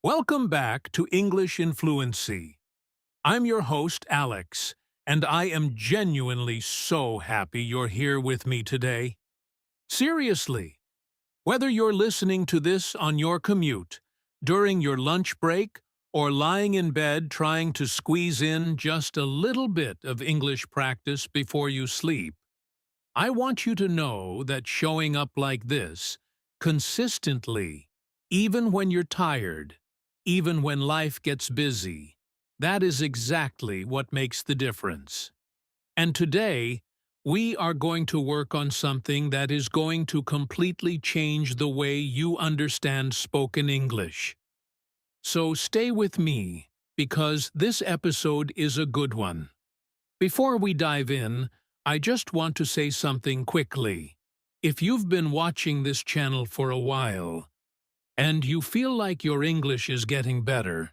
Welcome back to English in Fluency. I'm your host, Alex, and I am genuinely so happy you're here with me today. Seriously, whether you're listening to this on your commute, during your lunch break, or lying in bed trying to squeeze in just a little bit of English practice before you sleep, I want you to know that showing up like this, consistently, even when you're tired, even when life gets busy, that is exactly what makes the difference. And today, we are going to work on something that is going to completely change the way you understand spoken English. So stay with me, because this episode is a good one. Before we dive in, I just want to say something quickly. If you've been watching this channel for a while, and you feel like your English is getting better,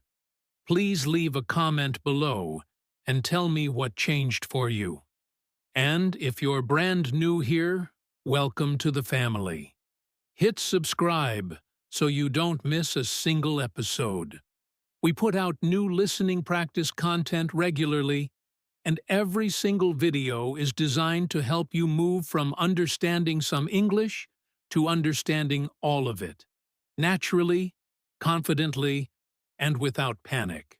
please leave a comment below and tell me what changed for you. And if you're brand new here, welcome to the family. Hit subscribe so you don't miss a single episode. We put out new listening practice content regularly, and every single video is designed to help you move from understanding some English to understanding all of it, naturally, confidently, and without panic.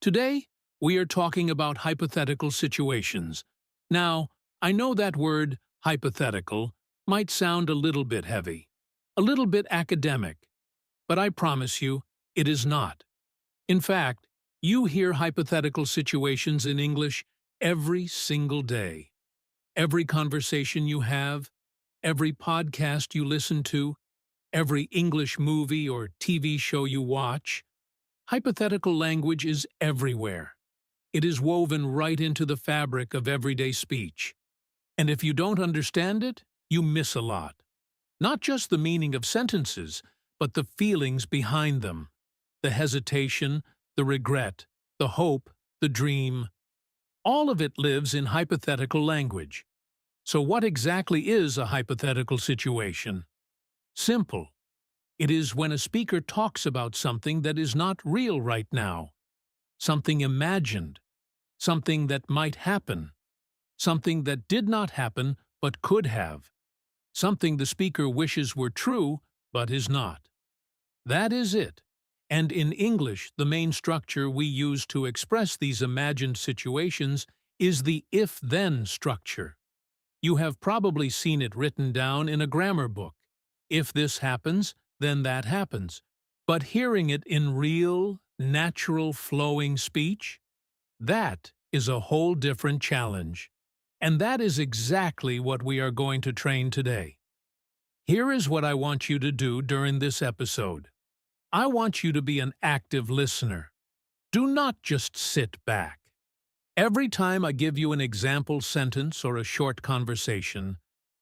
Today, we are talking about hypothetical situations. Now, I know that word, hypothetical, might sound a little bit heavy, a little bit academic, but I promise you, it is not. In fact, you hear hypothetical situations in English every single day. Every conversation you have, every podcast you listen to, every English movie or TV show you watch, hypothetical language is everywhere. It is woven right into the fabric of everyday speech. And if you don't understand it, you miss a lot. Not just the meaning of sentences, but the feelings behind them. The hesitation, the regret, the hope, the dream. All of it lives in hypothetical language. So what exactly is a hypothetical situation? Simple. It is when a speaker talks about something that is not real right now, something imagined, something that might happen, something that did not happen but could have, something the speaker wishes were true but is not. That is it. And in English, the main structure we use to express these imagined situations is the if-then structure. You have probably seen it written down in a grammar book. If this happens, then that happens. But hearing it in real, natural, flowing speech, that is a whole different challenge. And that is exactly what we are going to train today. Here is what I want you to do during this episode. I want you to be an active listener. Do not just sit back. Every time I give you an example sentence or a short conversation,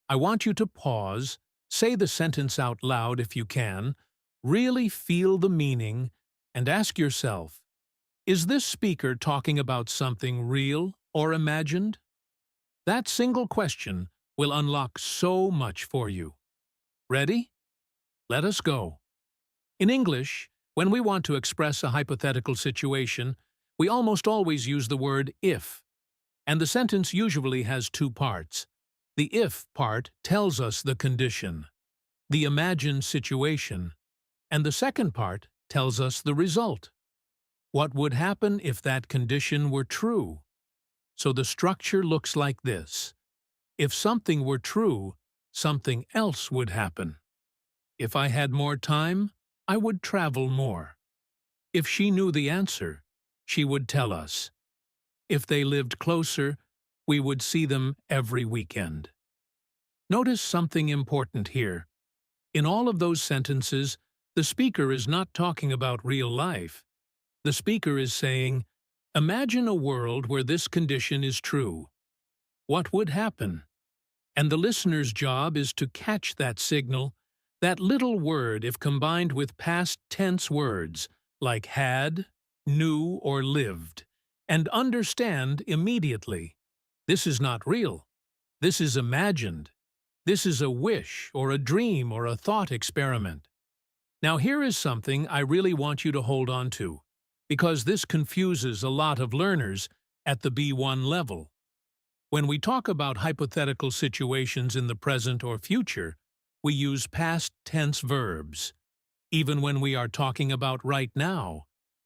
I want you to pause, say the sentence out loud if you can, really feel the meaning, and ask yourself, is this speaker talking about something real or imagined? That single question will unlock so much for you. Ready? Let us go. In English, when we want to express a hypothetical situation, we almost always use the word if, and the sentence usually has two parts. The if part tells us the condition, the imagined situation, and the second part tells us the result. What would happen if that condition were true? So the structure looks like this. If something were true, something else would happen. If I had more time, I would travel more. If she knew the answer, she would tell us. If they lived closer, we would see them every weekend. Notice something important here. In all of those sentences, the speaker is not talking about real life. The speaker is saying, imagine a world where this condition is true. What would happen? And the listener's job is to catch that signal, that little word if combined with past tense words like had, knew, or lived, and understand immediately. This is not real. This is imagined. This is a wish or a dream or a thought experiment. Now here is something I really want you to hold on to, because this confuses a lot of learners at the B1 level. When we talk about hypothetical situations in the present or future, we use past tense verbs, even when we are talking about right now.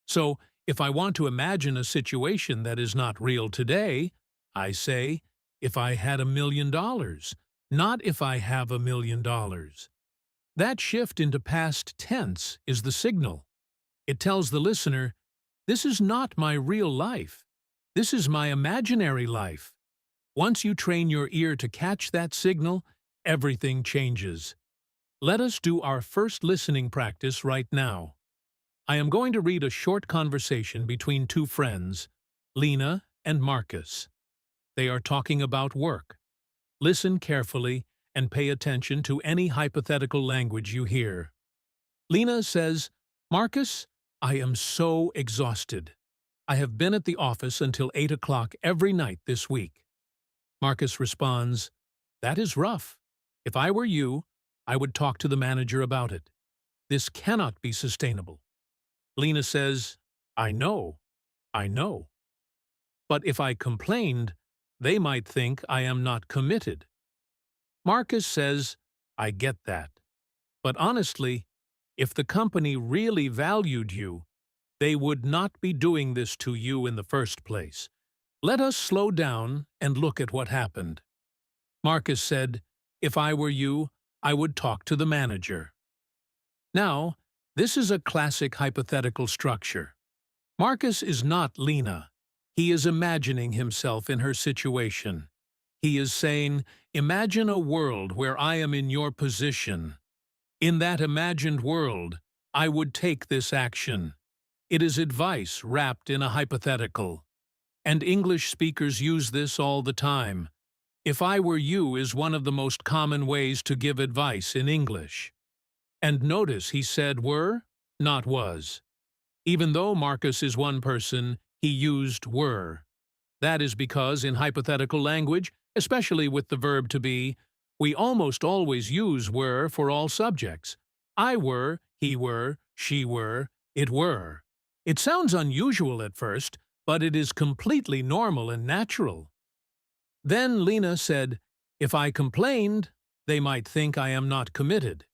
So, if I want to imagine a situation that is not real today, I say, if I had $1,000,000, not if I have $1,000,000. That shift into past tense is the signal. It tells the listener, this is not my real life. This is my imaginary life. Once you train your ear to catch that signal, everything changes. Let us do our first listening practice right now. I am going to read a short conversation between two friends, Lena and Marcus. They are talking about work. Listen carefully and pay attention to any hypothetical language you hear. Lena says, Marcus, I am so exhausted. I have been at the office until 8 o'clock every night this week. Marcus responds, that is rough. If I were you, I would talk to the manager about it. This cannot be sustainable. Lena says, I know. But if I complained, they might think I am not committed. Marcus says, I get that. But honestly, if the company really valued you, they would not be doing this to you in the first place. Let us slow down and look at what happened. Marcus said, if I were you, I would talk to the manager. Now, this is a classic hypothetical structure. Marcus is not Lena. He is imagining himself in her situation. He is saying, imagine a world where I am in your position. In that imagined world, I would take this action. It is advice wrapped in a hypothetical. And English speakers use this all the time. If I were you is one of the most common ways to give advice in English. And notice he said were, not was. Even though Marcus is one person, he used were. That is because in hypothetical language, especially with the verb to be, we almost always use were for all subjects. I were, he were, she were, it were. It sounds unusual at first, but it is completely normal and natural. Then Lena said, if I complained, they might think I am not committed.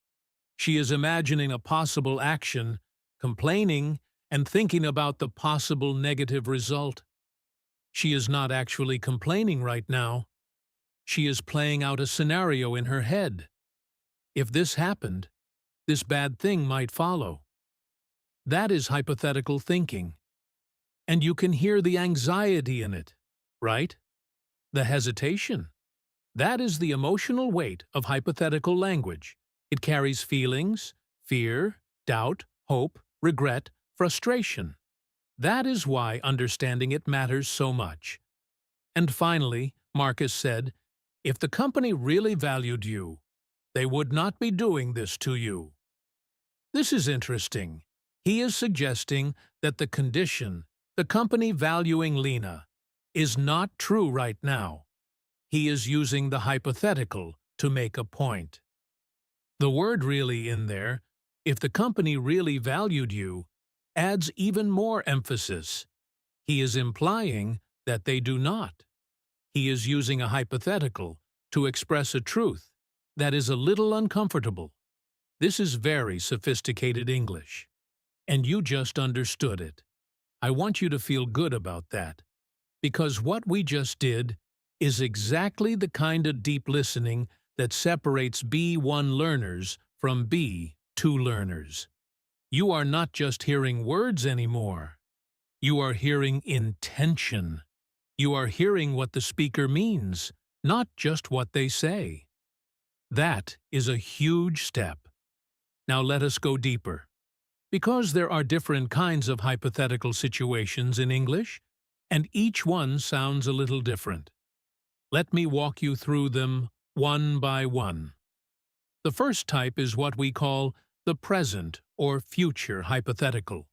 She is imagining a possible action, complaining, and thinking about the possible negative result. She is not actually complaining right now. She is playing out a scenario in her head. If this happened, this bad thing might follow. That is hypothetical thinking. And you can hear the anxiety in it, right? The hesitation. That is the emotional weight of hypothetical language. It carries feelings, fear, doubt, hope, regret, frustration. That is why understanding it matters so much. And finally, Marcus said, if the company really valued you, they would not be doing this to you. This is interesting. He is suggesting that the condition, the company valuing Lena, is not true right now. He is using the hypothetical to make a point. The word really in there, if the company really valued you, adds even more emphasis. He is implying that they do not. He is using a hypothetical to express a truth that is a little uncomfortable. This is very sophisticated English. And you just understood it. I want you to feel good about that, because what we just did is exactly the kind of deep listening that separates B1 learners from B2 learners. You are not just hearing words anymore. You are hearing intention. You are hearing what the speaker means, not just what they say. That is a huge step. Now let us go deeper. Because there are different kinds of hypothetical situations in English, and each one sounds a little different. Let me walk you through them one by one. The first type is what we call the present or future hypothetical.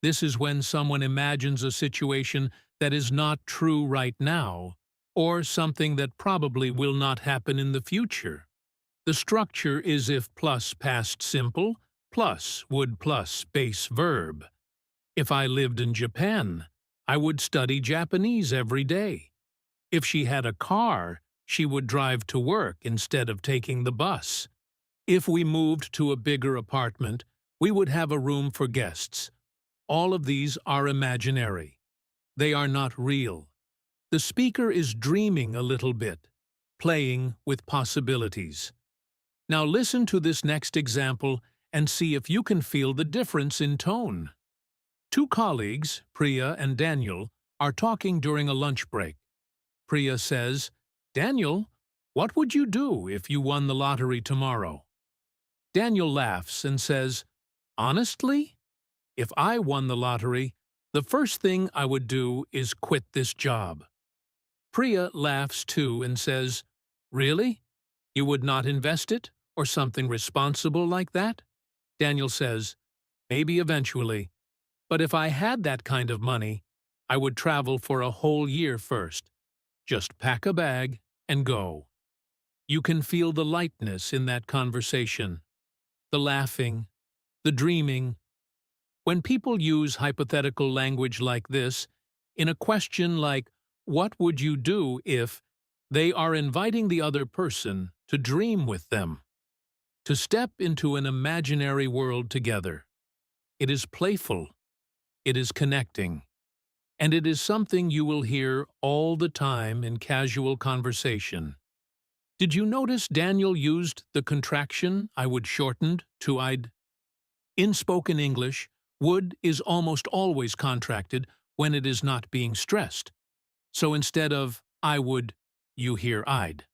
This is when someone imagines a situation that is not true right now, or something that probably will not happen in the future. The structure is if plus past simple, plus would plus base verb. If I lived in Japan, I would study Japanese every day. If she had a car, she would drive to work instead of taking the bus. If we moved to a bigger apartment, we would have a room for guests. All of these are imaginary. They are not real. The speaker is dreaming a little bit, playing with possibilities. Now listen to this next example and see if you can feel the difference in tone. Two colleagues, Priya and Daniel, are talking during a lunch break. Priya says, "Daniel, what would you do if you won the lottery tomorrow?" Daniel laughs and says, "Honestly, if I won the lottery, the first thing I would do is quit this job." Priya laughs too and says, "Really? You would not invest it, or something responsible like that?" Daniel says, "Maybe eventually. But if I had that kind of money, I would travel for a whole year first. Just pack a bag and go." You can feel the lightness in that conversation, the laughing, the dreaming. When people use hypothetical language like this, in a question like, "What would you do if," they are inviting the other person to dream with them, to step into an imaginary world together. It is playful, it is connecting, and it is something you will hear all the time in casual conversation. Did you notice Daniel used the contraction "I would" shortened to "I'd"? In spoken English, would is almost always contracted when it is not being stressed. So instead of "I would," you hear "I'd."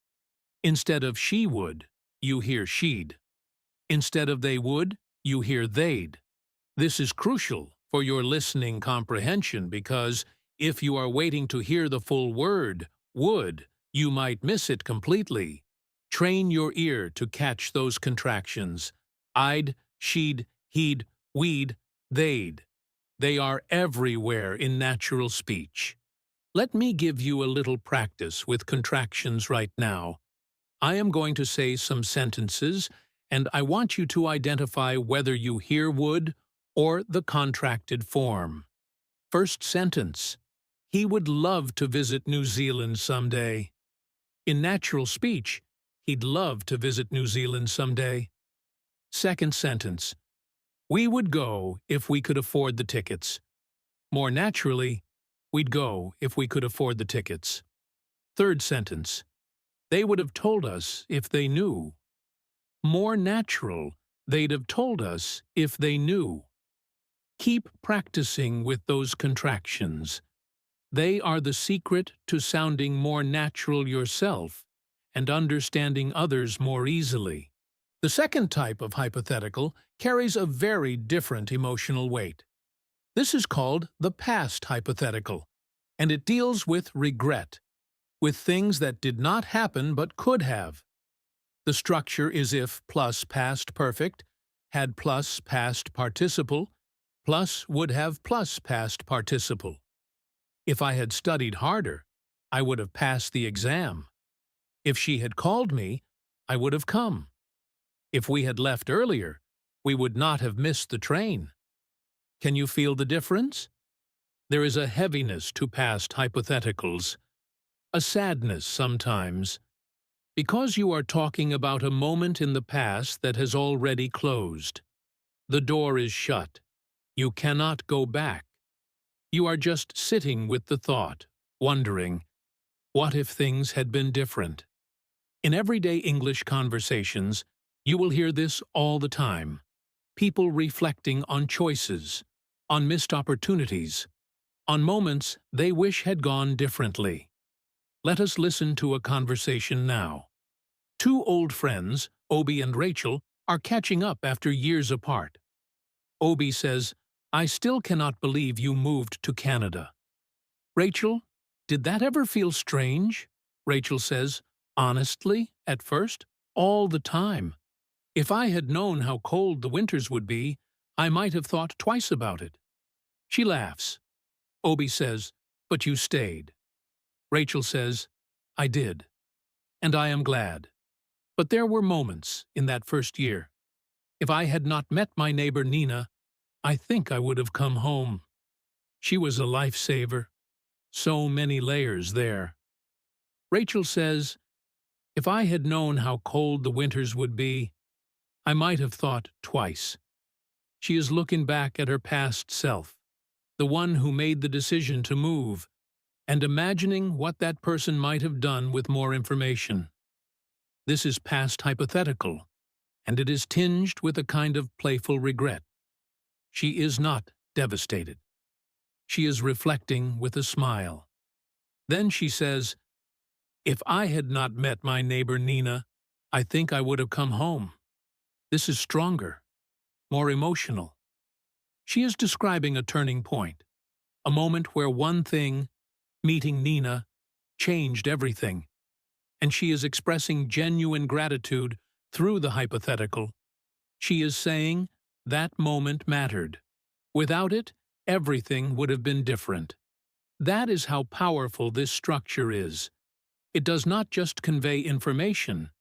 Instead of "she would," you hear "she'd." Instead of "they would," you hear "they'd." This is crucial for your listening comprehension because if you are waiting to hear the full word, would, you might miss it completely. Train your ear to catch those contractions. I'd, she'd, he'd, we'd, they'd. They are everywhere in natural speech. Let me give you a little practice with contractions right now. I am going to say some sentences, and I want you to identify whether you hear would or the contracted form. First sentence: he would love to visit New Zealand someday. In natural speech, he'd love to visit New Zealand someday. Second sentence: we would go if we could afford the tickets. More naturally, we'd go if we could afford the tickets. Third sentence: they would have told us if they knew. More natural, they'd have told us if they knew. Keep practicing with those contractions. They are the secret to sounding more natural yourself and understanding others more easily. The second type of hypothetical carries a very different emotional weight. This is called the past hypothetical, and it deals with regret, with things that did not happen but could have. The structure is if plus past perfect had plus past participle plus would have plus past participle. If I had studied harder, I would have passed the exam. If she had called me, I would have come. If we had left earlier, we would not have missed the train. Can you feel the difference? There is a heaviness to past hypotheticals, a sadness sometimes, because you are talking about a moment in the past that has already closed. The door is shut. You cannot go back. You are just sitting with the thought, wondering, what if things had been different? In everyday English conversations, you will hear this all the time. People reflecting on choices, on missed opportunities, on moments they wish had gone differently. Let us listen to a conversation now. Two old friends, Obi and Rachel, are catching up after years apart. Obi says, "I still cannot believe you moved to Canada." Rachel, "Did that ever feel strange?" Rachel says, "Honestly, at first, all the time. If I had known how cold the winters would be, I might have thought twice about it." She laughs. Obi says, "But you stayed." Rachel says, "I did. And I am glad. But there were moments in that first year." If I had not met my neighbor Nina, I think I would have come home. She was a lifesaver. So many layers there. Rachel says, if I had known how cold the winters would be, I might have thought twice. She is looking back at her past self, the one who made the decision to move, and imagining what that person might have done with more information. This is past hypothetical, and it is tinged with a kind of playful regret. She is not devastated. She is reflecting with a smile. Then she says, if I had not met my neighbor Nina, I think I would have come home. This is stronger, more emotional. She is describing a turning point, a moment where one thing, meeting Nina, changed everything, and she is expressing genuine gratitude through the hypothetical. She is saying that moment mattered. Without it, everything would have been different. That is how powerful this structure is. It does not just convey information,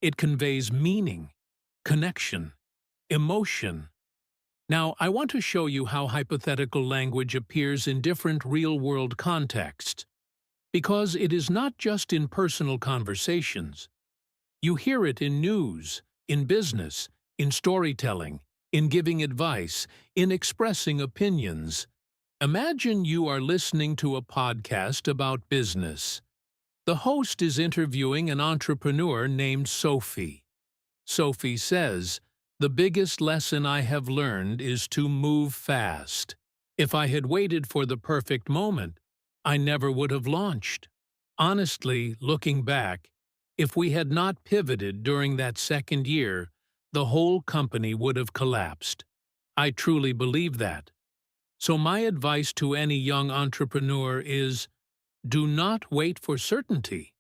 it conveys meaning, connection, emotion. Now, I want to show you how hypothetical language appears in different real-world contexts, because it is not just in personal conversations. You hear it in news, in business, in storytelling, in giving advice, in expressing opinions. Imagine you are listening to a podcast about business. The host is interviewing an entrepreneur named Sophie. Sophie says, the biggest lesson I have learned is to move fast. If I had waited for the perfect moment, I never would have launched. Honestly, looking back, if we had not pivoted during that second year, the whole company would have collapsed. I truly believe that. So my advice to any young entrepreneur is, do not wait for certainty.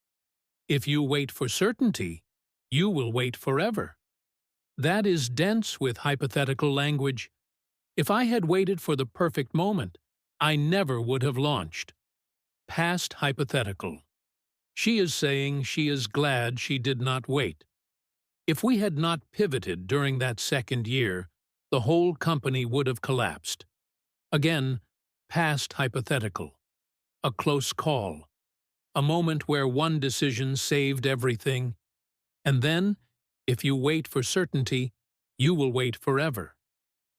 If you wait for certainty, you will wait forever. That is dense with hypothetical language. If I had waited for the perfect moment, I never would have launched. Past hypothetical. She is saying she is glad she did not wait. If we had not pivoted during that second year, the whole company would have collapsed. Again, past hypothetical. A close call. A moment where one decision saved everything. And then, if you wait for certainty, you will wait forever.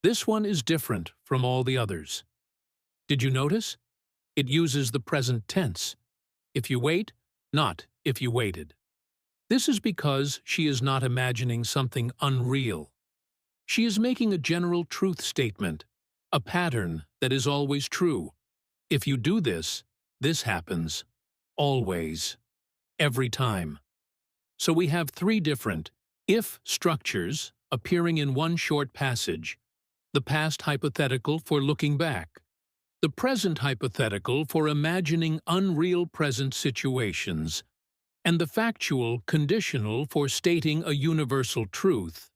This one is different from all the others. Did you notice? It uses the present tense. If you wait, not if you waited. This is because she is not imagining something unreal. She is making a general truth statement, a pattern that is always true. If you do this, this happens. Always. Every time. So we have three different if structures appearing in one short passage. The past hypothetical for looking back. The present hypothetical for imagining unreal present situations. And the factual conditional for stating a universal truth.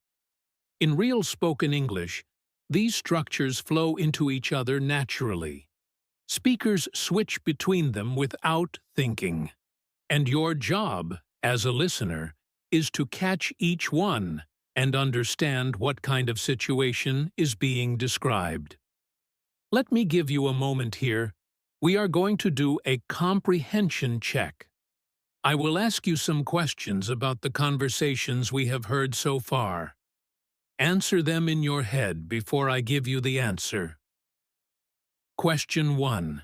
In real spoken English, these structures flow into each other naturally. Speakers switch between them without thinking. And your job, as a listener, is to catch each one and understand what kind of situation is being described. Let me give you a moment here. We are going to do a comprehension check. I will ask you some questions about the conversations we have heard so far. Answer them in your head before I give you the answer. Question 1.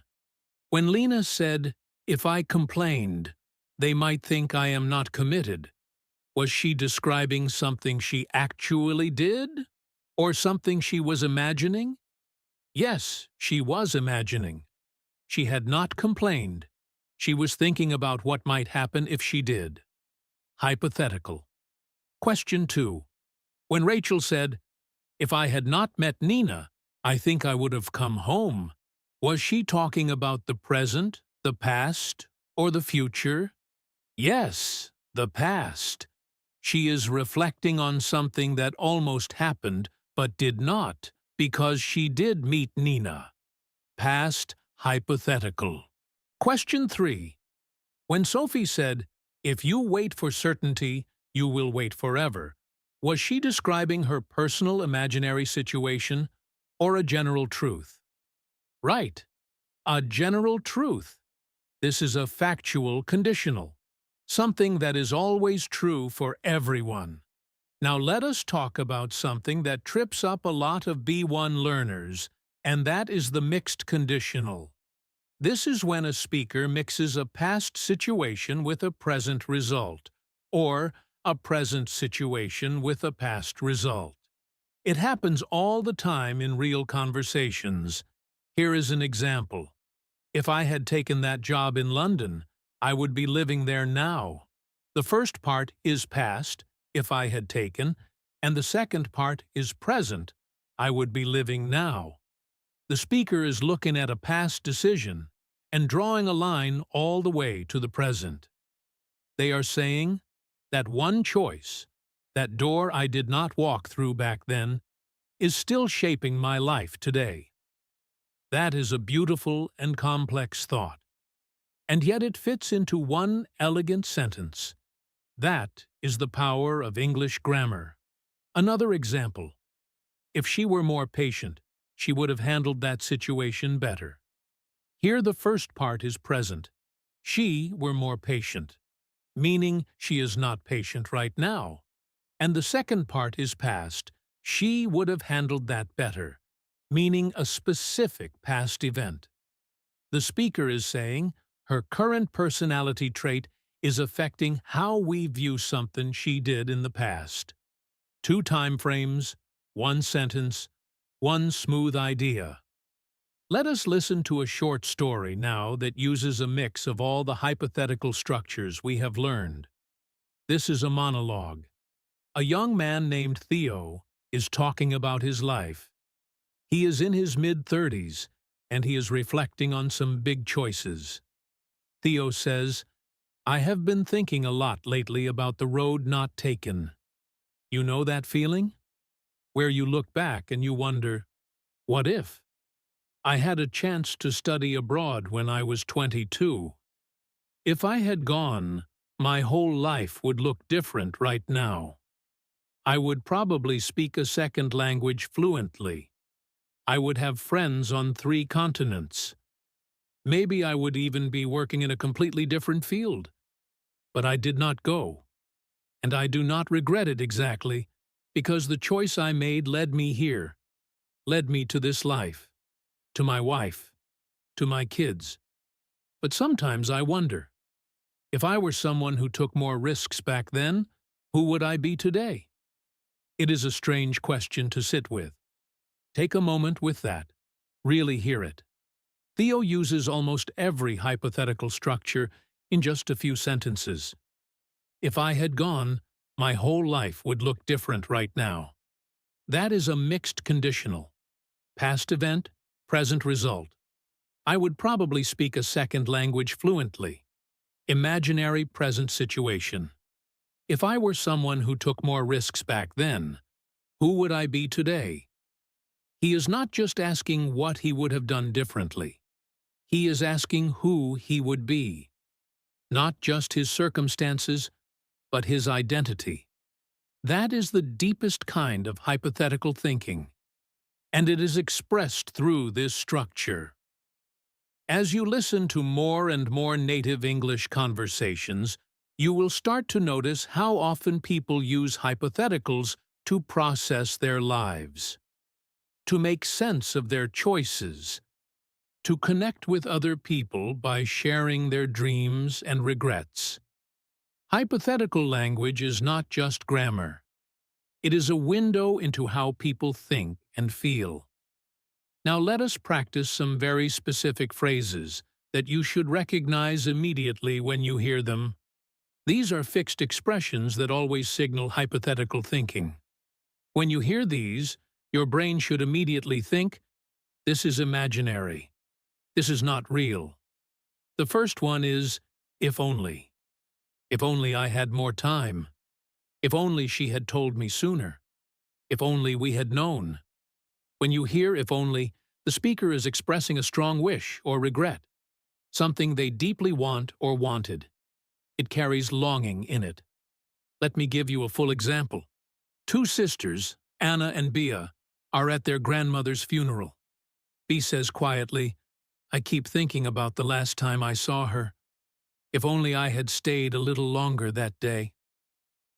When Lena said, if I complained, they might think I am not committed, was she describing something she actually did? Or something she was imagining? Yes, she was imagining. She had not complained. She was thinking about what might happen if she did. Hypothetical. Question 2. When Rachel said, if I had not met Nina, I think I would have come home, was she talking about the present, the past, or the future? Yes, the past. She is reflecting on something that almost happened but did not, because she did meet Nina. Past hypothetical. Question 3. When Sophie said, if you wait for certainty, you will wait forever, Was she describing her personal imaginary situation or a general truth? Right, a general truth. This is a factual conditional, something that is always true for everyone. Now let us talk about something that trips up a lot of B1 learners, and that is the mixed conditional. This is when a speaker mixes a past situation with a present result, or a present situation with a past result. It happens all the time in real conversations. Here is an example. If I had taken that job in London, I would be living there now. The first part is past, if I had taken, and the second part is present, I would be living now. The speaker is looking at a past decision and drawing a line all the way to the present. They are saying, that one choice, that door I did not walk through back then, is still shaping my life today. That is a beautiful and complex thought, and yet it fits into one elegant sentence. That is the power of English grammar. Another example. If she were more patient, she would have handled that situation better. Here the first part is present. She were more patient, meaning she is not patient right now. And the second part is past. She would have handled that better, meaning a specific past event. The speaker is saying her current personality trait is affecting how we view something she did in the past. 2 time frames, 1 sentence, 1 smooth idea. Let us listen to a short story now that uses a mix of all the hypothetical structures we have learned. This is a monologue. A young man named Theo is talking about his life. He is in his mid-30s, and he is reflecting on some big choices. Theo says, I have been thinking a lot lately about the road not taken. You know that feeling? Where you look back and you wonder, what if? I had a chance to study abroad when I was 22. If I had gone, my whole life would look different right now. I would probably speak a second language fluently. I would have friends on 3 continents. Maybe I would even be working in a completely different field. But I did not go. And I do not regret it exactly, because the choice I made led me here, led me to this life, to my wife, to my kids. But sometimes I wonder, if I were someone who took more risks back then, who would I be today? It is a strange question to sit with. Take a moment with that. Really hear it. Theo uses almost every hypothetical structure in just a few sentences. If I had gone, my whole life would look different right now. That is a mixed conditional. Past event, present result. I would probably speak a second language fluently. Imaginary present situation. If I were someone who took more risks back then, who would I be today? He is not just asking what he would have done differently. He is asking who he would be. Not just his circumstances, but his identity. That is the deepest kind of hypothetical thinking, and it is expressed through this structure. As you listen to more and more native English conversations, you will start to notice how often people use hypotheticals to process their lives, to make sense of their choices, to connect with other people by sharing their dreams and regrets. Hypothetical language is not just grammar. It is a window into how people think and feel. Now let us practice some very specific phrases that you should recognize immediately when you hear them. These are fixed expressions that always signal hypothetical thinking. When you hear these, your brain should immediately think, this is imaginary. This is not real. The first one is, if only. If only I had more time. If only she had told me sooner. If only we had known. When you hear if only, the speaker is expressing a strong wish or regret, something they deeply want or wanted. It carries longing in it. Let me give you a full example. Two sisters, Anna and Bea, are at their grandmother's funeral. Bea says quietly, "I keep thinking about the last time I saw her. If only I had stayed a little longer that day."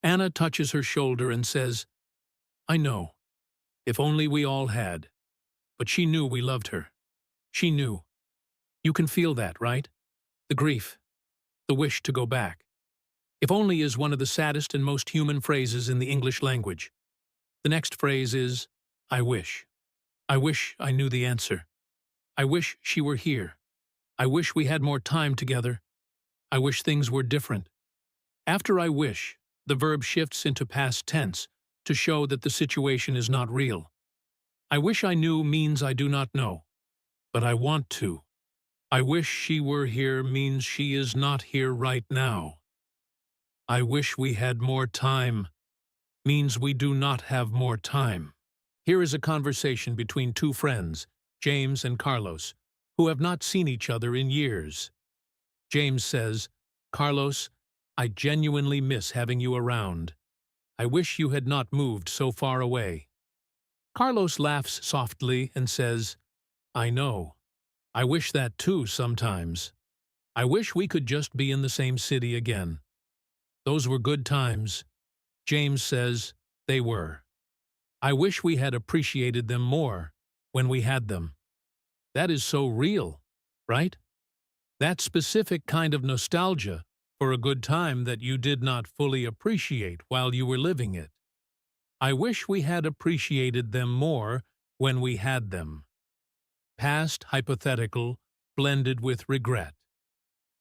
Anna touches her shoulder and says, "I know. If only we all had. But she knew we loved her. She knew. You can feel that, right? The grief. The wish to go back. If only is one of the saddest and most human phrases in the English language. The next phrase is, I wish. I wish I knew the answer. I wish she were here. I wish we had more time together. I wish things were different. After I wish, the verb shifts into past tense to show that the situation is not real. I wish I knew means I do not know, but I want to. I wish she were here means she is not here right now. I wish we had more time means we do not have more time. Here is a conversation between two friends, James and Carlos, who have not seen each other in years. James says, "Carlos, I genuinely miss having you around. I wish you had not moved so far away." Carlos laughs softly and says, "I know. I wish that too sometimes. I wish we could just be in the same city again. Those were good times." James says, "They were. I wish we had appreciated them more when we had them." That is so real, right? That specific kind of nostalgia for a good time that you did not fully appreciate while you were living it. I wish we had appreciated them more when we had them. Past hypothetical blended with regret.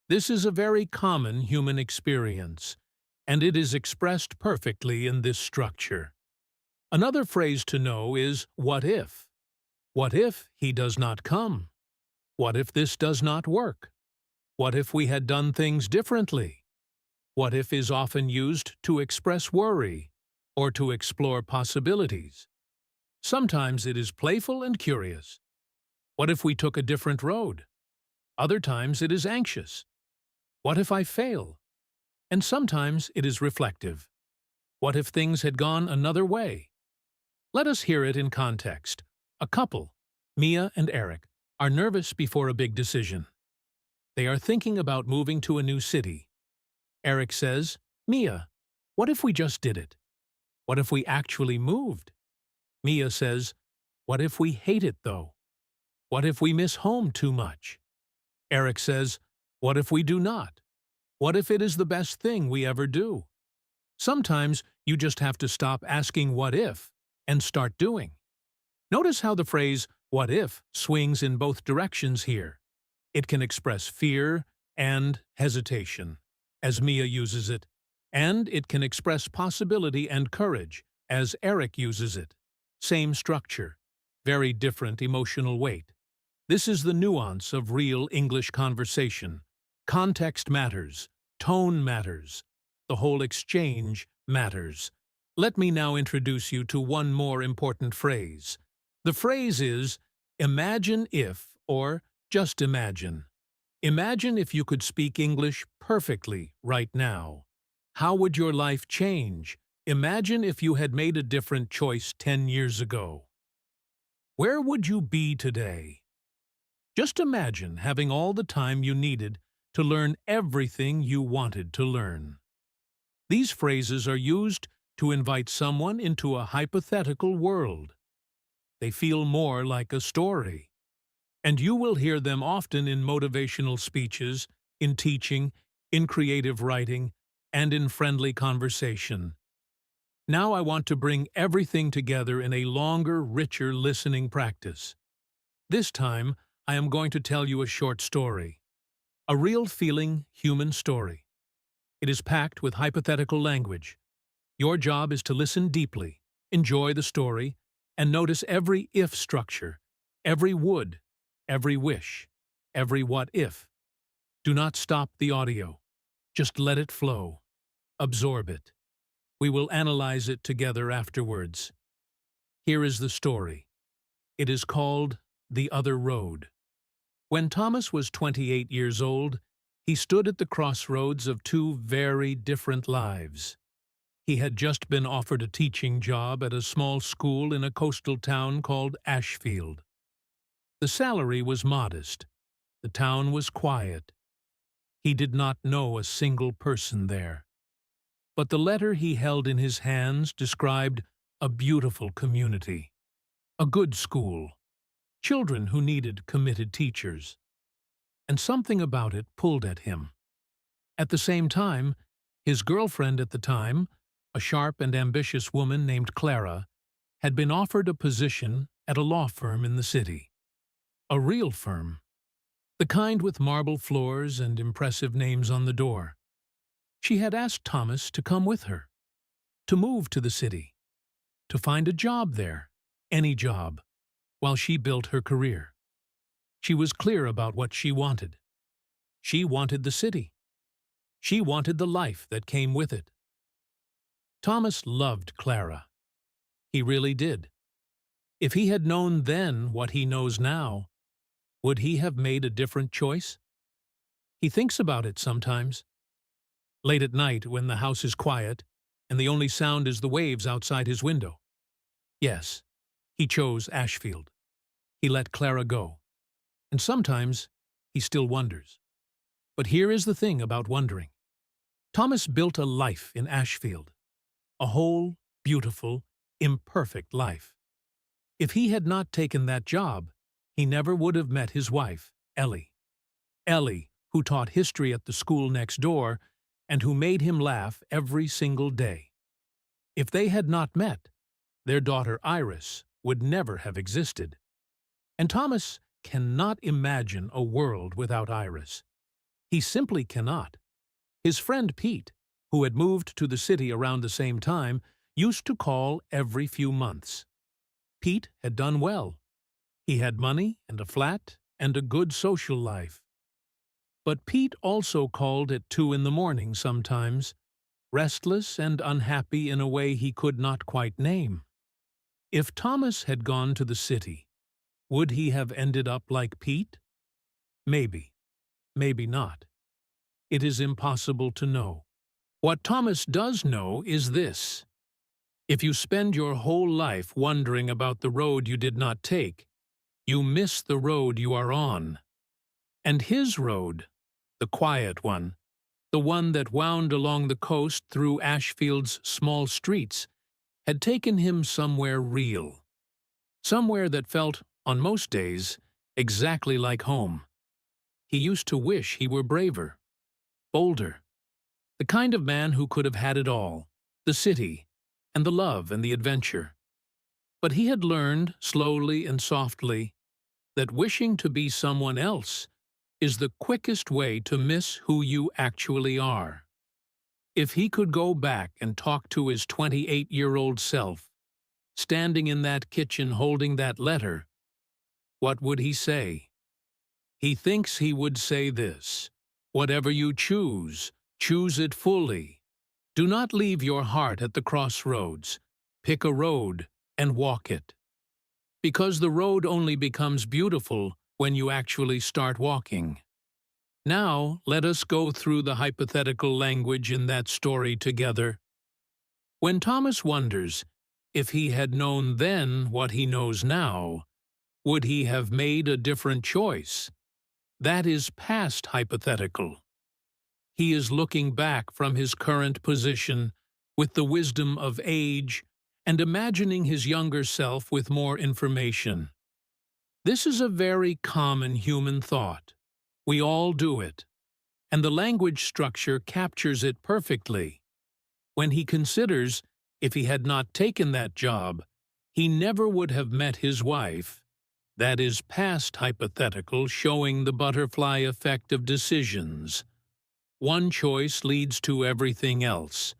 This is a very common human experience, and it is expressed perfectly in this structure. Another phrase to know is what if? What if he does not come? What if this does not work? What if we had done things differently? What if is often used to express worry or to explore possibilities. Sometimes it is playful and curious. What if we took a different road? Other times it is anxious. What if I fail? And sometimes it is reflective. What if things had gone another way? Let us hear it in context. A couple, Mia and Eric, are nervous before a big decision. They are thinking about moving to a new city. Eric says, "Mia, what if we just did it? What if we actually moved?" Mia says, "What if we hate it, though? What if we miss home too much?" Eric says, "What if we do not? What if it is the best thing we ever do?" Sometimes you just have to stop asking what if and start doing. Notice how the phrase what if swings in both directions here. It can express fear and hesitation, as Mia uses it, and it can express possibility and courage, as Eric uses it. Same structure, very different emotional weight. This is the nuance of real English conversation. Context matters, tone matters, the whole exchange matters. Let me now introduce you to one more important phrase. The phrase is, imagine if, or just imagine. Imagine if you could speak English perfectly right now. How would your life change? Imagine if you had made a different choice 10 years ago. Where would you be today? Just imagine having all the time you needed to learn everything you wanted to learn. These phrases are used to invite someone into a hypothetical world. They feel more like a story. And you will hear them often in motivational speeches, in teaching, in creative writing, and in friendly conversation. Now I want to bring everything together in a longer, richer listening practice. This time, I am going to tell you a short story. A real feeling human story. It is packed with hypothetical language. Your job is to listen deeply, enjoy the story, and notice every if structure, every would, every wish, every what if. Do not stop the audio. Just let it flow. Absorb it. We will analyze it together afterwards. Here is the story. It is called The Other Road. When Thomas was 28 years old, he stood at the crossroads of two very different lives. He had just been offered a teaching job at a small school in a coastal town called Ashfield. The salary was modest. The town was quiet. He did not know a single person there. But the letter he held in his hands described a beautiful community, a good school, children who needed committed teachers. And something about it pulled at him. At the same time, his girlfriend at the time, a sharp and ambitious woman named Clara, had been offered a position at a law firm in the city. A real firm. The kind with marble floors and impressive names on the door. She had asked Thomas to come with her, to move to the city, to find a job there, any job, while she built her career. She was clear about what she wanted. She wanted the city. She wanted the life that came with it. Thomas loved Clara. He really did. If he had known then what he knows now, would he have made a different choice? He thinks about it sometimes. Late at night, when the house is quiet, and the only sound is the waves outside his window. Yes, he chose Ashfield. He let Clara go. And sometimes he still wonders. But here is the thing about wondering. Thomas built a life in Ashfield. A whole, beautiful, imperfect life. If he had not taken that job, he never would have met his wife, Ellie. Ellie, who taught history at the school next door and who made him laugh every single day. If they had not met, their daughter Iris would never have existed. And Thomas cannot imagine a world without Iris. He simply cannot. His friend Pete, who had moved to the city around the same time, used to call every few months. Pete had done well. He had money and a flat and a good social life. But Pete also called at 2 in the morning sometimes, restless and unhappy in a way he could not quite name. If Thomas had gone to the city, would he have ended up like Pete? Maybe. Maybe not. It is impossible to know. What Thomas does know is this. If you spend your whole life wondering about the road you did not take, you miss the road you are on. And his road, the quiet one, the one that wound along the coast through Ashfield's small streets, had taken him somewhere real. Somewhere that felt, on most days, exactly like home. He used to wish he were braver, bolder, the kind of man who could have had it all, the city, and the love and the adventure. But he had learned, slowly and softly, that wishing to be someone else is the quickest way to miss who you actually are. If he could go back and talk to his 28-year-old self, standing in that kitchen holding that letter, what would he say? He thinks he would say this: whatever you choose, choose it fully. Do not leave your heart at the crossroads. Pick a road and walk it. Because the road only becomes beautiful when you actually start walking. Now, let us go through the hypothetical language in that story together. When Thomas wonders, if he had known then what he knows now, would he have made a different choice? That is past hypothetical. He is looking back from his current position with the wisdom of age and imagining his younger self with more information. This is a very common human thought. We all do it, and the language structure captures it perfectly. When he considers, if he had not taken that job, he never would have met his wife. That is past hypothetical, showing the butterfly effect of decisions. One choice leads to everything else.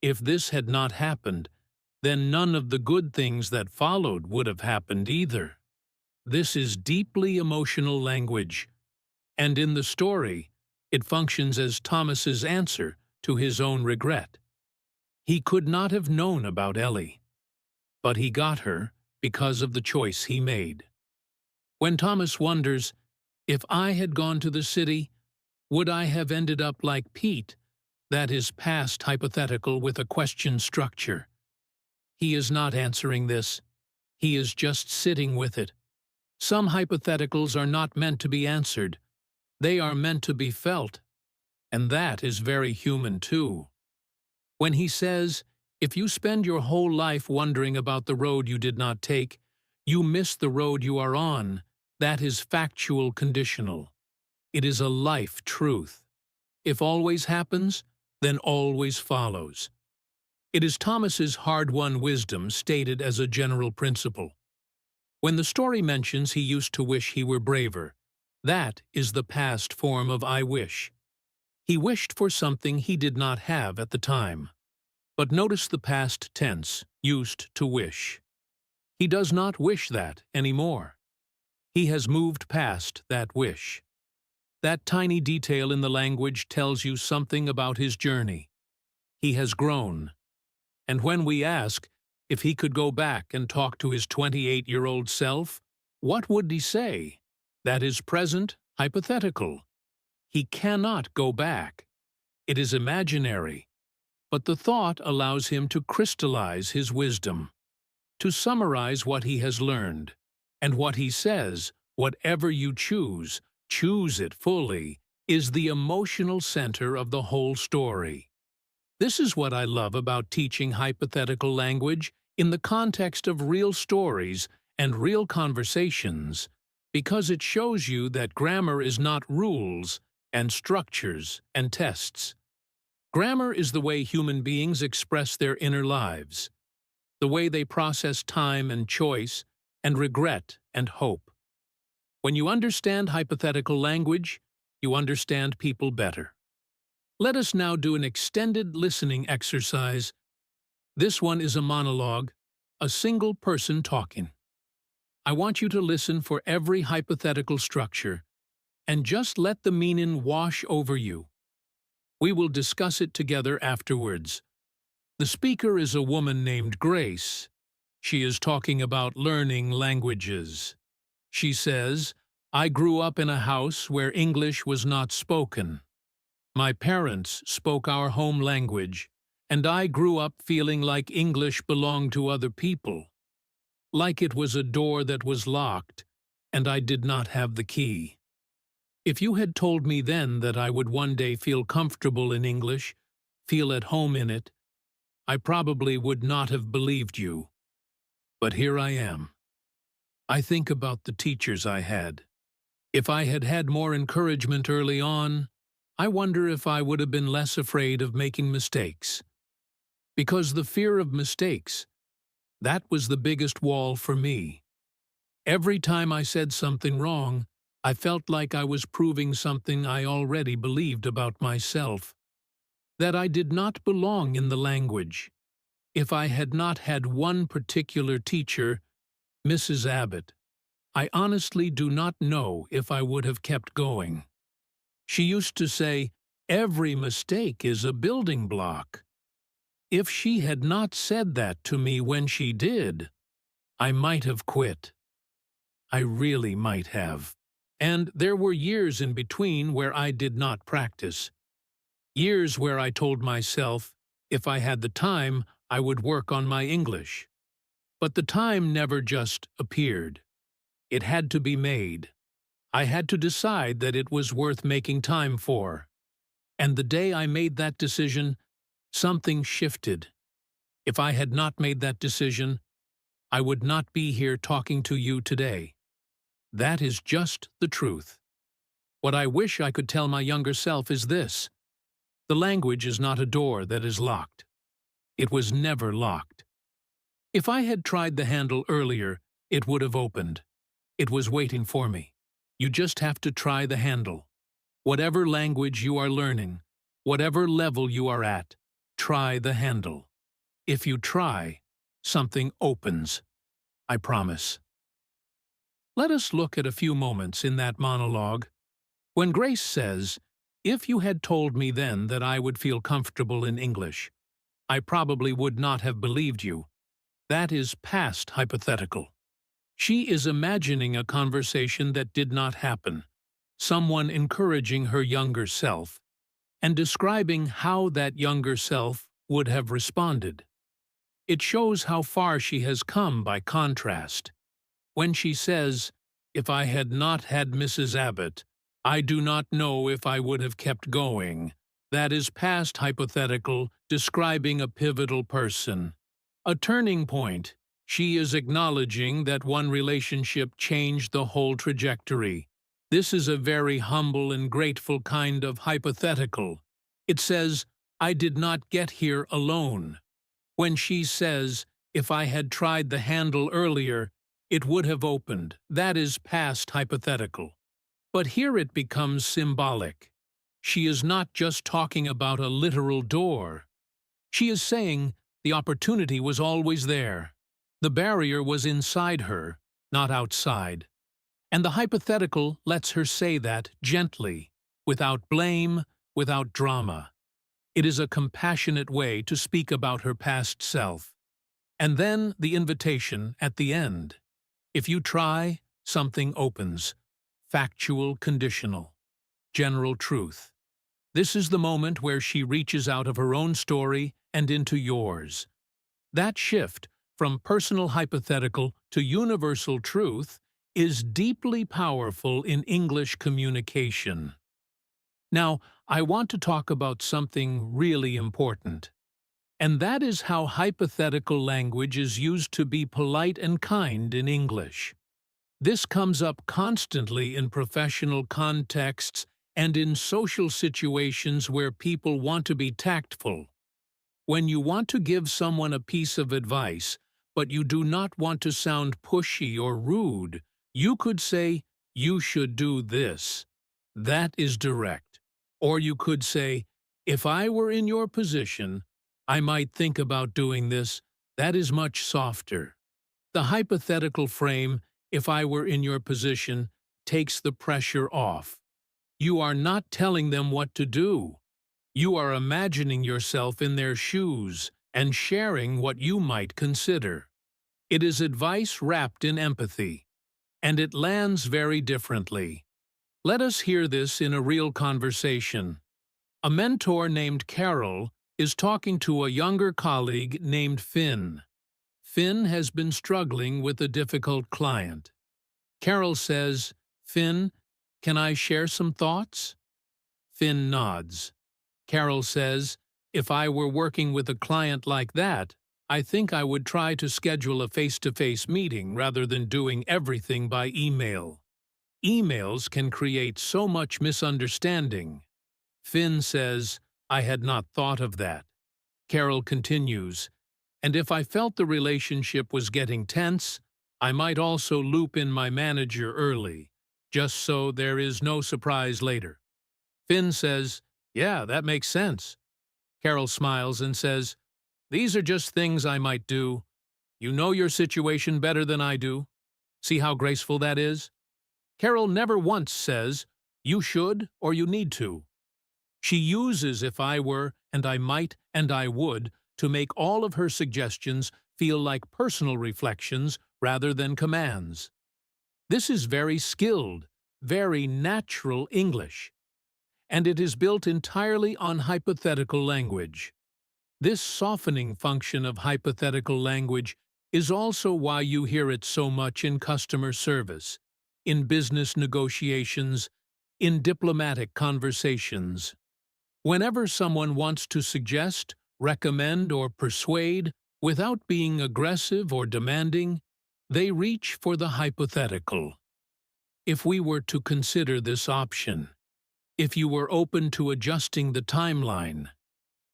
If this had not happened, then none of the good things that followed would have happened either. This is deeply emotional language, and in the story, it functions as Thomas's answer to his own regret. He could not have known about Ellie, but he got her because of the choice he made. When Thomas wonders, if I had gone to the city, would I have ended up like Pete? That is past hypothetical with a question structure. He is not answering this. He is just sitting with it. Some hypotheticals are not meant to be answered. They are meant to be felt. And that is very human too. When he says, if you spend your whole life wondering about the road you did not take, you miss the road you are on, that is factual conditional. It is a life truth. If always happens, then always follows. It is Thomas's hard-won wisdom stated as a general principle. When the story mentions he used to wish he were braver, that is the past form of I wish. He wished for something he did not have at the time. But notice the past tense, used to wish. He does not wish that anymore. He has moved past that wish. That tiny detail in the language tells you something about his journey. He has grown. And when we ask if he could go back and talk to his 28-year-old self, what would he say? That is present hypothetical. He cannot go back. It is imaginary. But the thought allows him to crystallize his wisdom, to summarize what he has learned. And what he says, whatever you choose it fully, is the emotional center of the whole story. This is what I love about teaching hypothetical language in the context of real stories and real conversations, because it shows you that grammar is not rules and structures and tests. Grammar is the way human beings express their inner lives, the way they process time and choice and regret and hope. When you understand hypothetical language, you understand people better. Let us now do an extended listening exercise. This one is a monologue, a single person talking. I want you to listen for every hypothetical structure and just let the meaning wash over you. We will discuss it together afterwards. The speaker is a woman named Grace. She is talking about learning languages. She says, I grew up in a house where English was not spoken. My parents spoke our home language, and I grew up feeling like English belonged to other people, like it was a door that was locked, and I did not have the key. If you had told me then that I would one day feel comfortable in English, feel at home in it, I probably would not have believed you. But here I am. I think about the teachers I had. If I had had more encouragement early on, I wonder if I would have been less afraid of making mistakes. Because the fear of mistakes, that was the biggest wall for me. Every time I said something wrong, I felt like I was proving something I already believed about myself, that I did not belong in the language. If I had not had one particular teacher, Mrs. Abbott, I honestly do not know if I would have kept going. She used to say, every mistake is a building block. If she had not said that to me when she did, I might have quit. I really might have. And there were years in between where I did not practice. Years where I told myself, if I had the time, I would work on my English. But the time never just appeared. It had to be made. I had to decide that it was worth making time for. And the day I made that decision, something shifted. If I had not made that decision, I would not be here talking to you today. That is just the truth. What I wish I could tell my younger self is this: the language is not a door that is locked. It was never locked. If I had tried the handle earlier, it would have opened. It was waiting for me. You just have to try the handle. Whatever language you are learning, whatever level you are at, try the handle. If you try, something opens. I promise. Let us look at a few moments in that monologue. When Grace says, if you had told me then that I would feel comfortable in English, I probably would not have believed you. That is past hypothetical. She is imagining a conversation that did not happen, someone encouraging her younger self. and describing how that younger self would have responded. It shows how far she has come by contrast. When she says, "If I had not had Mrs. Abbott, I do not know if I would have kept going," that is past hypothetical, describing a pivotal person. A turning point. She is acknowledging that one relationship changed the whole trajectory. This is a very humble and grateful kind of hypothetical. It says, "I did not get here alone." When she says, "If I had tried the handle earlier, it would have opened," that is past hypothetical. But here it becomes symbolic. She is not just talking about a literal door. She is saying the opportunity was always there. The barrier was inside her, not outside. And the hypothetical lets her say that gently, without blame, without drama. It is a compassionate way to speak about her past self. And then the invitation at the end. If you try, something opens. Factual, conditional. General truth. This is the moment where she reaches out of her own story and into yours. That shift from personal hypothetical to universal truth is deeply powerful in English communication. Now, I want to talk about something really important. And that is how hypothetical language is used to be polite and kind in English. This comes up constantly in professional contexts and in social situations where people want to be tactful. When you want to give someone a piece of advice, but you do not want to sound pushy or rude, you could say, "You should do this." That is direct. Or you could say, "If I were in your position, I might think about doing this." That is much softer. The hypothetical frame, "if I were in your position," takes the pressure off. You are not telling them what to do. You are imagining yourself in their shoes and sharing what you might consider. It is advice wrapped in empathy, and it lands very differently. Let us hear this in a real conversation. A mentor named Carol is talking to a younger colleague named Finn. Finn has been struggling with a difficult client. Carol says, "Finn, can I share some thoughts?" Finn nods. Carol says, "If I were working with a client like that, I think I would try to schedule a face-to-face meeting rather than doing everything by email. Emails can create so much misunderstanding." Finn says, "I had not thought of that." Carol continues, "And if I felt the relationship was getting tense, I might also loop in my manager early, just so there is no surprise later." Finn says, "Yeah, that makes sense." Carol smiles and says, "These are just things I might do. You know your situation better than I do." See how graceful that is? Carol never once says, "You should" or "You need to." She uses "if I were" and "I might" and "I would" to make all of her suggestions feel like personal reflections rather than commands. This is very skilled, very natural English, and it is built entirely on hypothetical language. This softening function of hypothetical language is also why you hear it so much in customer service, in business negotiations, in diplomatic conversations. Whenever someone wants to suggest, recommend, or persuade without being aggressive or demanding, they reach for the hypothetical. If we were to consider this option, if you were open to adjusting the timeline,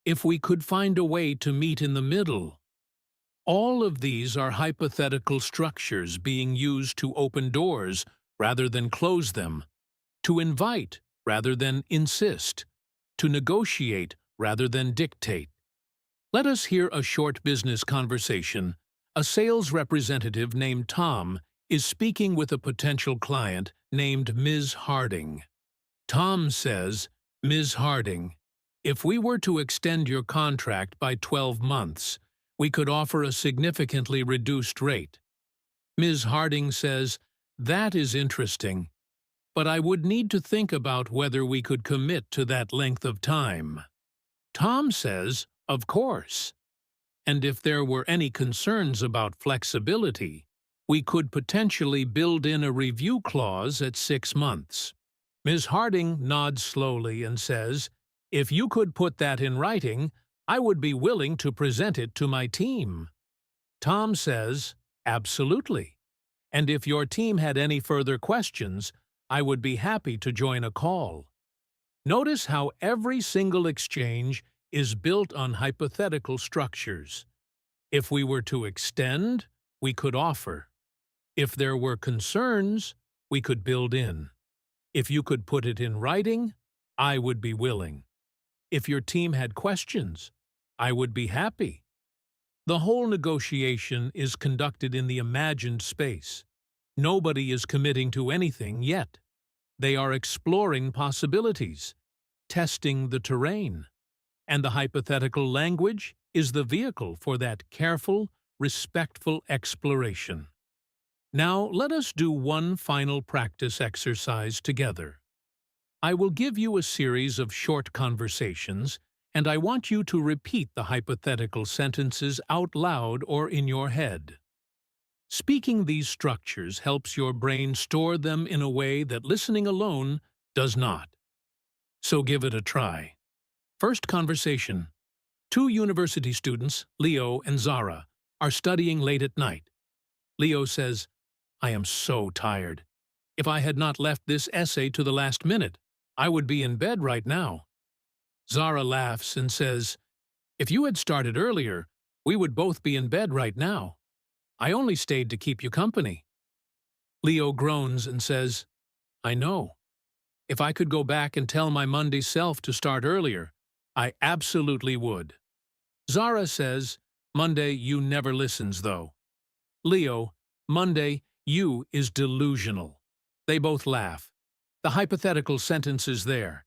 if we could find a way to meet in the middle, all of these are hypothetical structures being used to open doors rather than close them, to invite rather than insist, to negotiate rather than dictate. Let us hear a short business conversation. A sales representative named Tom is speaking with a potential client named Ms. Harding. Tom says, "Ms. Harding, if we were to extend your contract by 12 months, we could offer a significantly reduced rate." Ms. Harding says, "That is interesting. but I would need to think about whether we could commit to that length of time. Tom says, of course. And if there were any concerns about flexibility, we could potentially build in a review clause at 6 months. Ms. Harding nods slowly and says, if you could put that in writing, I would be willing to present it to my team. Tom says, absolutely. And if your team had any further questions, I would be happy to join a call. Notice how every single exchange is built on hypothetical structures. If we were to extend, we could offer. If there were concerns, we could build in. If you could put it in writing, I would be willing. If your team had questions, I would be happy. The whole negotiation is conducted in the imagined space. Nobody is committing to anything yet. They are exploring possibilities, testing the terrain. And the hypothetical language is the vehicle for that careful, respectful exploration. Now let us do one final practice exercise together. I will give you a series of short conversations, and I want you to repeat the hypothetical sentences out loud or in your head. Speaking these structures helps your brain store them in a way that listening alone does not. So give it a try. First conversation. 2 university students, Leo and Zara, are studying late at night. Leo says, I am so tired. If I had not left this essay to the last minute, I would be in bed right now. Zara laughs and says, if you had started earlier, we would both be in bed right now. I only stayed to keep you company. Leo groans and says, I know. If I could go back and tell my Monday self to start earlier, I absolutely would. Zara says, Monday, you never listens, though. Leo, Monday, you is delusional. They both laugh. The hypothetical sentence is there.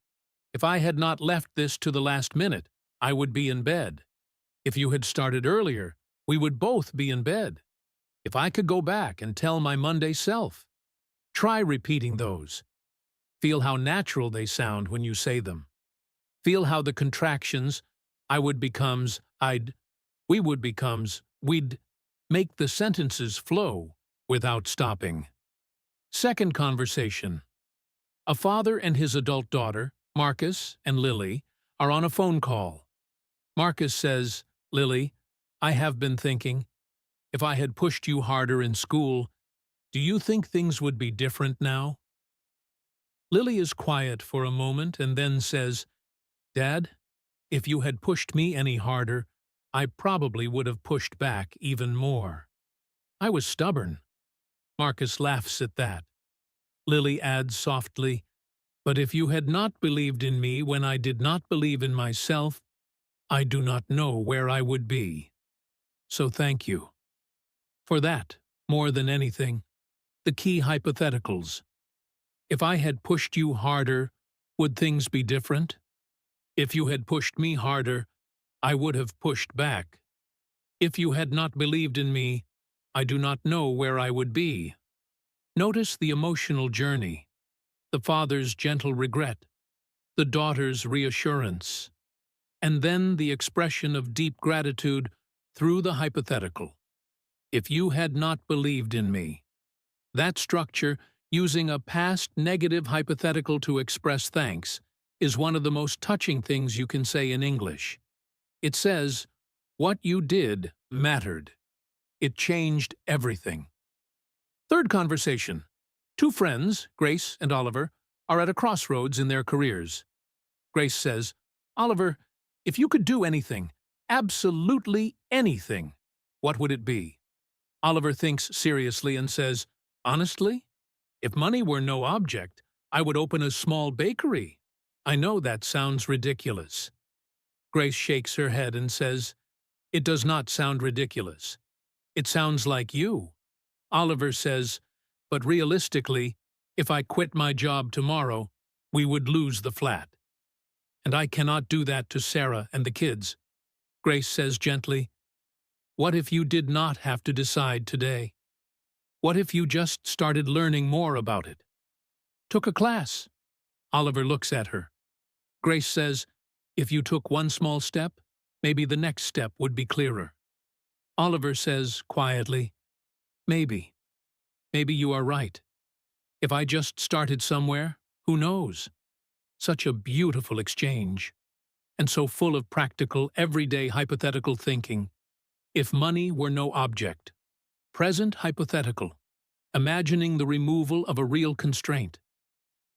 If I had not left this to the last minute, I would be in bed. If you had started earlier, we would both be in bed. If I could go back and tell my Monday self. Try repeating those. Feel how natural they sound when you say them. Feel how the contractions, I would becomes, I'd, we would becomes, we'd, make the sentences flow without stopping. Second conversation. A father and his adult daughter, Marcus and Lily, are on a phone call. Marcus says, Lily, I have been thinking, if I had pushed you harder in school, do you think things would be different now? Lily is quiet for a moment and then says, Dad, if you had pushed me any harder, I probably would have pushed back even more. I was stubborn. Marcus laughs at that. Lily adds softly, but if you had not believed in me when I did not believe in myself, I do not know where I would be. So thank you. For that, more than anything, the key hypotheticals. If I had pushed you harder, would things be different? If you had pushed me harder, I would have pushed back. If you had not believed in me, I do not know where I would be. Notice the emotional journey, the father's gentle regret, the daughter's reassurance, and then the expression of deep gratitude through the hypothetical. If you had not believed in me. That structure, using a past negative hypothetical to express thanks, is one of the most touching things you can say in English. It says, what you did mattered. It changed everything. Third conversation. 2 friends, Grace and Oliver, are at a crossroads in their careers. Grace says, Oliver, if you could do anything, absolutely anything, what would it be? Oliver thinks seriously and says, honestly, if money were no object, I would open a small bakery. I know that sounds ridiculous. Grace shakes her head and says, it does not sound ridiculous. It sounds like you. Oliver says, but realistically, if I quit my job tomorrow, we would lose the flat. And I cannot do that to Sarah and the kids. Grace says gently, what if you did not have to decide today? What if you just started learning more about it? Took a class. Oliver looks at her. Grace says, if you took one small step, maybe the next step would be clearer. Oliver says quietly, maybe. Maybe you are right. If I just started somewhere, who knows? Such a beautiful exchange, and so full of practical, everyday hypothetical thinking. If money were no object. Present hypothetical, imagining the removal of a real constraint.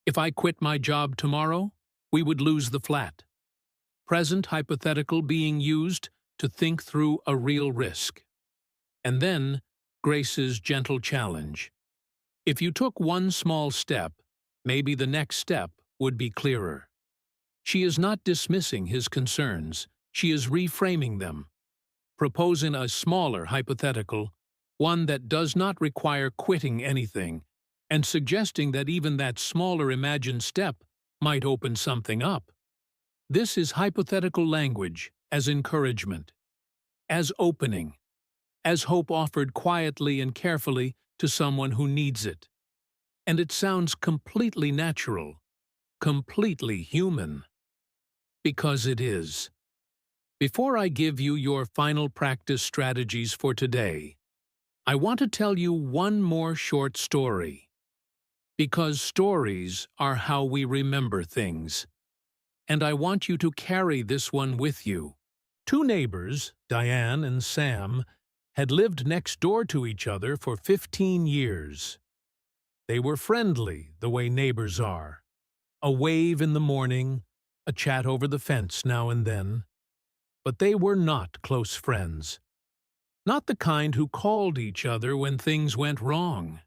If I quit my job tomorrow, we would lose the flat. Present hypothetical being used to think through a real risk. And then, Grace's gentle challenge. If you took one small step, maybe the next step would be clearer. She is not dismissing his concerns, she is reframing them, proposing a smaller hypothetical, one that does not require quitting anything, and suggesting that even that smaller imagined step might open something up. This is hypothetical language as encouragement, as opening, as hope offered quietly and carefully to someone who needs it. And it sounds completely natural, completely human. Because it is. Before I give you your final practice strategies for today, I want to tell you one more short story. Because stories are how we remember things. And I want you to carry this one with you. Two neighbors, Diane and Sam, had lived next door to each other for 15 years. They were friendly, the way neighbors are. A wave in the morning, a chat over the fence now and then. But they were not close friends. Not the kind who called each other when things went wrong.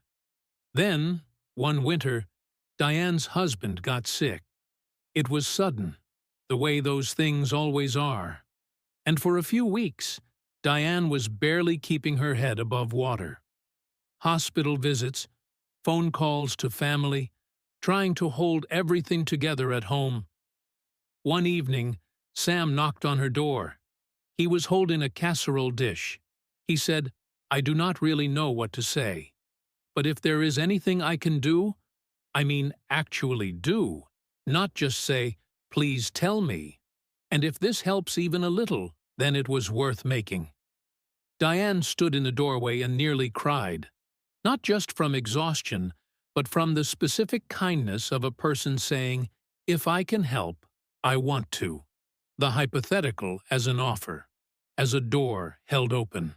Then, one winter, Diane's husband got sick. It was sudden, the way those things always are. And for a few weeks, Diane was barely keeping her head above water. Hospital visits, phone calls to family, trying to hold everything together at home. One evening, Sam knocked on her door. He was holding a casserole dish. He said, I do not really know what to say. But if there is anything I can do, I mean actually do, not just say, please tell me. And if this helps even a little, then it was worth making. Diane stood in the doorway and nearly cried, not just from exhaustion, but from the specific kindness of a person saying, if I can help, I want to. The hypothetical as an offer, as a door held open.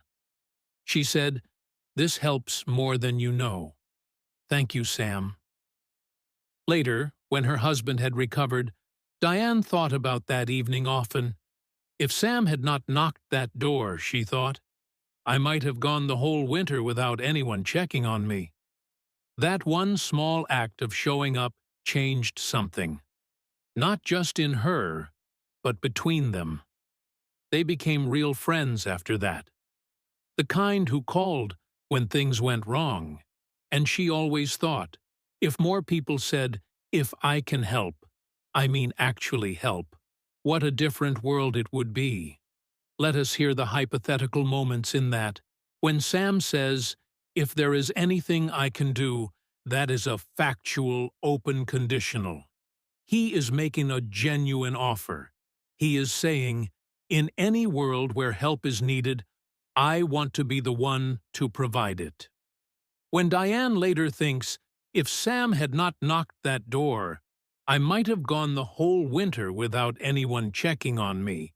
She said, this helps more than you know. Thank you, Sam. Later, when her husband had recovered, Diane thought about that evening often. If Sam had not knocked that door, she thought, I might have gone the whole winter without anyone checking on me. That one small act of showing up changed something. Not just in her, but between them. They became real friends after that. The kind who called when things went wrong. And she always thought, if more people said, if I can help, I mean actually help, what a different world it would be. Let us hear the hypothetical moments in that. When Sam says, if there is anything I can do, that is a factual, open conditional. He is making a genuine offer. He is saying, in any world where help is needed, I want to be the one to provide it. When Diane later thinks, if Sam had not knocked that door, I might have gone the whole winter without anyone checking on me.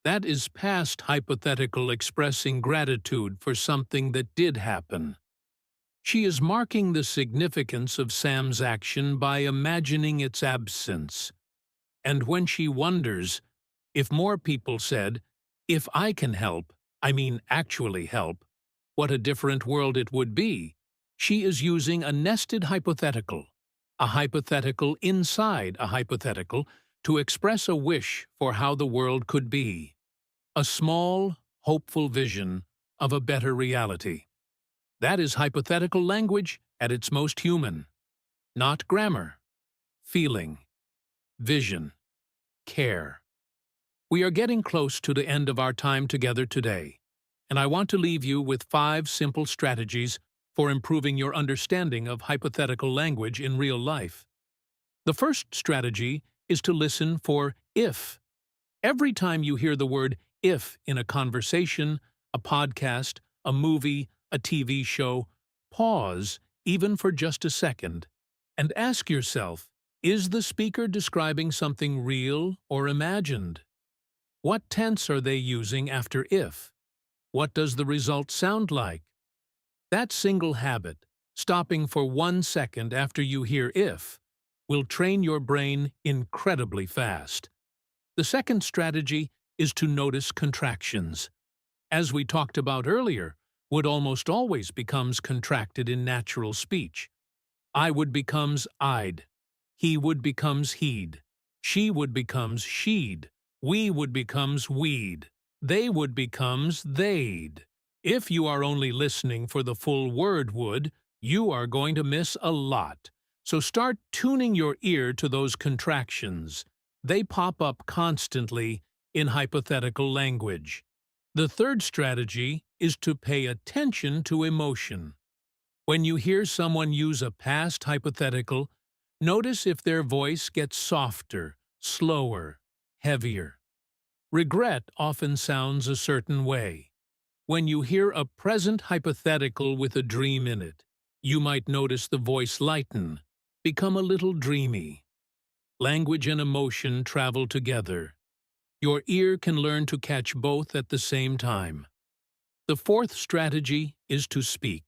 That is past hypothetical expressing gratitude for something that did happen. She is marking the significance of Sam's action by imagining its absence. And when she wonders, if more people said, if I can help, I mean actually help, what a different world it would be, she is using a nested hypothetical, a hypothetical inside a hypothetical, to express a wish for how the world could be. A small, hopeful vision of a better reality. That is hypothetical language at its most human. Not grammar. Feeling. Vision. Care. We are getting close to the end of our time together today, and I want to leave you with 5 simple strategies for improving your understanding of hypothetical language in real life. The first strategy is to listen for if. Every time you hear the word if in a conversation, a podcast, a movie, a TV show, pause, even for just a second, and ask yourself, is the speaker describing something real or imagined? What tense are they using after if? What does the result sound like? That single habit, stopping for 1 second after you hear if, will train your brain incredibly fast. The second strategy is to notice contractions. As we talked about earlier, would almost always becomes contracted in natural speech. I would becomes I'd. He would becomes he'd. She would becomes she'd. We would becomes we'd. They would becomes they'd. If you are only listening for the full word would, you are going to miss a lot. So start tuning your ear to those contractions. They pop up constantly in hypothetical language. The third strategy is to pay attention to emotion. When you hear someone use a past hypothetical, notice if their voice gets softer, slower, heavier. Regret often sounds a certain way. When you hear a present hypothetical with a dream in it, you might notice the voice lighten, become a little dreamy. Language and emotion travel together. Your ear can learn to catch both at the same time. The fourth strategy is to speak.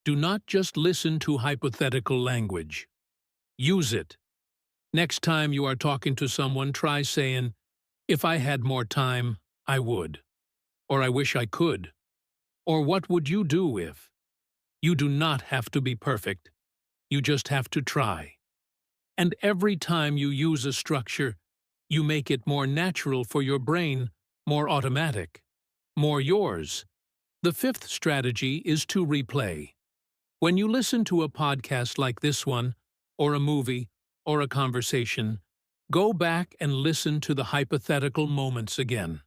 Do not just listen to hypothetical language. Use it. Next time you are talking to someone, try saying, "If I had more time, I would." Or "I wish I could." Or "What would you do if?" You do not have to be perfect. You just have to try. And every time you use a structure, you make it more natural for your brain, more automatic, more yours. The fifth strategy is to replay. When you listen to a podcast like this one, or a movie, or a conversation, go back and listen to the hypothetical moments again.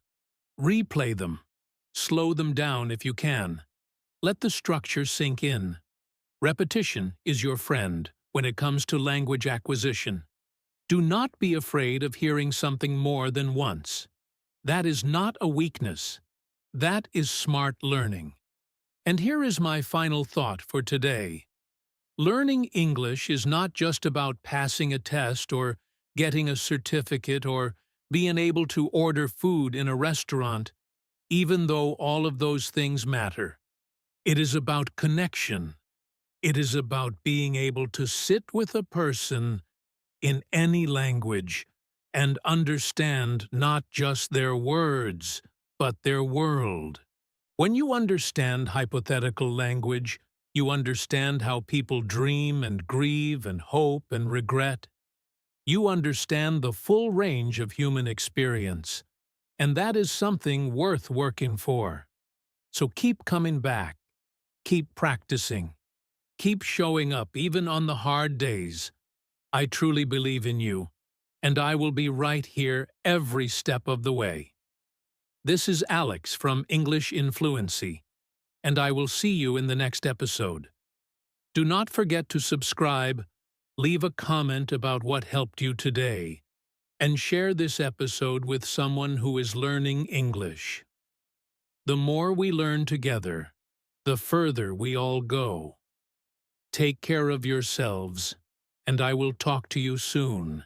Replay them. Slow them down if you can. Let the structure sink in. Repetition is your friend when it comes to language acquisition. Do not be afraid of hearing something more than once. That is not a weakness. That is smart learning. And here is my final thought for today. Learning English is not just about passing a test or getting a certificate or being able to order food in a restaurant, even though all of those things matter. It is about connection. It is about being able to sit with a person in any language and understand not just their words, but their world. When you understand hypothetical language, you understand how people dream and grieve and hope and regret. You understand the full range of human experience, and that is something worth working for. So keep coming back, keep practicing, keep showing up even on the hard days. I truly believe in you, and I will be right here every step of the way. This is Alex from English in Fluency, and I will see you in the next episode. Do not forget to subscribe, leave a comment about what helped you today, and share this episode with someone who is learning English. The more we learn together, the further we all go. Take care of yourselves, and I will talk to you soon.